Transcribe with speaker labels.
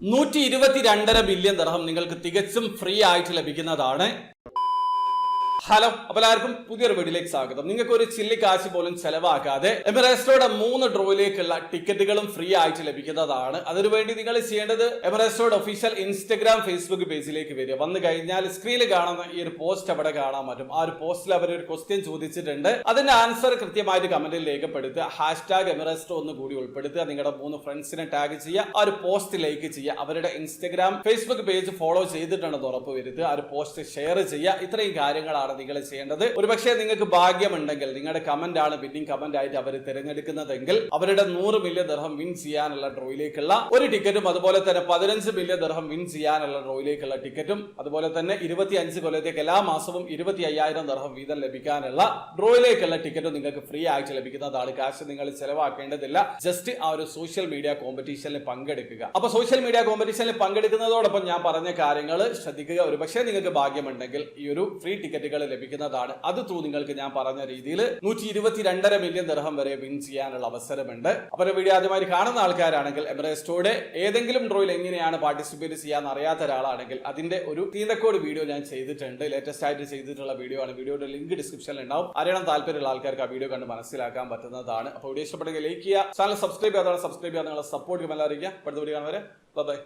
Speaker 1: 122.5 billion ദിർഹം നിങ്ങൾക്ക് തികച്ചും free ആയിട്ട് ലഭിക്കുന്നതാണ്. ഹലോ, അപ്പോൾ എല്ലാവർക്കും പുതിയൊരു വീഡിയോയിലേക്ക് സ്വാഗതം. നിങ്ങൾക്ക് ഒരു ചില്ലി കാശ് പോലും ചെലവാക്കാതെ എമിറേറ്റ്സോടെ 3 ഡ്രോയിലേക്കുള്ള ടിക്കറ്റുകളും ഫ്രീ ആയിട്ട് ലഭിക്കുന്നതാണ്. അതിനുവേണ്ടി നിങ്ങൾ ചെയ്യേണ്ടത് എമിറേറ്റ്സോടെ ഒഫീഷ്യൽ ഇൻസ്റ്റഗ്രാം, ഫേസ്ബുക്ക് പേജിലേക്ക് വരിക. വന്നു കഴിഞ്ഞാൽ സ്ക്രീനിൽ കാണുന്ന ഈ ഒരു പോസ്റ്റ് അവിടെ കാണാൻ പറ്റും. ആ ഒരു പോസ്റ്റിൽ അവർ ഒരു ക്വസ്റ്റ്യൻ ചോദിച്ചിട്ടുണ്ട്. അതിന്റെ ആൻസർ കൃത്യമായിട്ട് കമന്റിൽ രേഖപ്പെടുത്തുക. #എമിറേറ്റ്സോ ഒന്ന് കൂടി ഉൾപ്പെടുത്തുക. നിങ്ങളുടെ 3 ഫ്രണ്ട്സിനെ ടാഗ് ചെയ്യുക. ആ ഒരു പോസ്റ്റ് ലൈക്ക് ചെയ്യുക. അവരുടെ ഇൻസ്റ്റഗ്രാം, ഫേസ്ബുക്ക് പേജ് ഫോളോ ചെയ്തിട്ടുണ്ടെന്ന് ഉറപ്പ് വരുത്തുക. ആ ഒരു പോസ്റ്റ് ഷെയർ ചെയ്യുക. ഇത്രയും കാര്യങ്ങളാണ് നിങ്ങൾ ചെയ്യേണ്ടത്. ഒരുപക്ഷെ നിങ്ങൾക്ക് ഭാഗ്യമുണ്ടെങ്കിൽ നിങ്ങളുടെ കമന്റ് ആണ് വിന്നിംഗ് കമന്റ് ആയിട്ട് അവർ തിരഞ്ഞെടുക്കുന്നതെങ്കിൽ അവരുടെ 100 മില്യൺ ദിർഹം വിൻ ചെയ്യാനുള്ള ഡ്രോയിലേക്കുള്ള ഒരു ടിക്കറ്റും, അതുപോലെ തന്നെ 15 മില്യൺ ദിർഹം വിൻ ചെയ്യാനുള്ള ഡ്രോയിലേക്കുള്ള ടിക്കറ്റും, അതുപോലെ തന്നെ 25 കൊല്ലത്തേക്ക് എല്ലാ മാസവും 25,000 ദിർഹം വീതം ലഭിക്കാനുള്ള ഡ്രോയിലേക്കുള്ള ടിക്കറ്റും നിങ്ങൾക്ക് ഫ്രീ ആയിട്ട് ലഭിക്കുന്നതാണ്. കാശ് നിങ്ങൾ ചെലവാക്കേണ്ടതില്ല. ജസ്റ്റ് ആ ഒരു സോഷ്യൽ മീഡിയ കോമ്പറ്റീഷനിൽ പങ്കെടുക്കുക. അപ്പൊ സോഷ്യൽ മീഡിയ കോമ്പറ്റീഷനിൽ പങ്കെടുക്കുന്നതോടൊപ്പം ഞാൻ പറഞ്ഞ കാര്യങ്ങൾ ശ്രദ്ധിക്കുക. ഒരുപക്ഷെ നിങ്ങൾക്ക് ഭാഗ്യമുണ്ടെങ്കിൽ ഈ ഒരു ഫ്രീ ടിക്കറ്റുകൾ ലഭിക്കുന്നതാണ്. അത് നിങ്ങൾക്ക് ഞാൻ പറഞ്ഞ രീതിയിൽ 122.5 മില്യൺ ദിർഹം വരെ വിൻ ചെയ്യാനുള്ള അവസരമുണ്ട്. അപ്പോൾ വീഡിയോ ആദ്യമായി കാണുന്ന ആൾക്കാരാണെങ്കിൽ എമിറേറ്റ്സോടെ ഏതെങ്കിലും ഡ്രോയിൽ എങ്ങനെയാണ് പാർട്ടിസിപ്പേറ്റ് ചെയ്യാൻ അറിയാത്ത ഒരാളാണെങ്കിൽ അതിന്റെ ഒരു തീനക്കോട് വീഡിയോ ഞാൻ ചെയ്തിട്ടുണ്ട്. ലേറ്റസ്റ്റ് ആയിട്ട് ചെയ്തിട്ടുള്ള വീഡിയോ ആണ്. വീഡിയോയുടെ ലിങ്ക് ഡിസ്ക്രിപ്ഷനിൽ ഉണ്ടാവും. അറിയണം താല്പര്യമുള്ള ആൾക്കാർക്ക് ആ വീഡിയോ കണ്ട് മനസ്സിലാക്കാൻ പറ്റുന്നതാണ്. അപ്പോൾ വീഡിയോ ഇഷ്ടപ്പെടുമെങ്കിൽ ലൈക്ക് ചെയ്യുക. ചാനൽ സബ്സ്ക്രൈബ് ചെയ്യാതെ സബ്സ്ക്രൈബ് ചെയ്യാൻ നിങ്ങളെ സപ്പോർട്ട് ചെയ്യാൻ അറിയിക്കുക. അടുത്ത വീഡിയോ കാണുന്നവരെ ബൈ.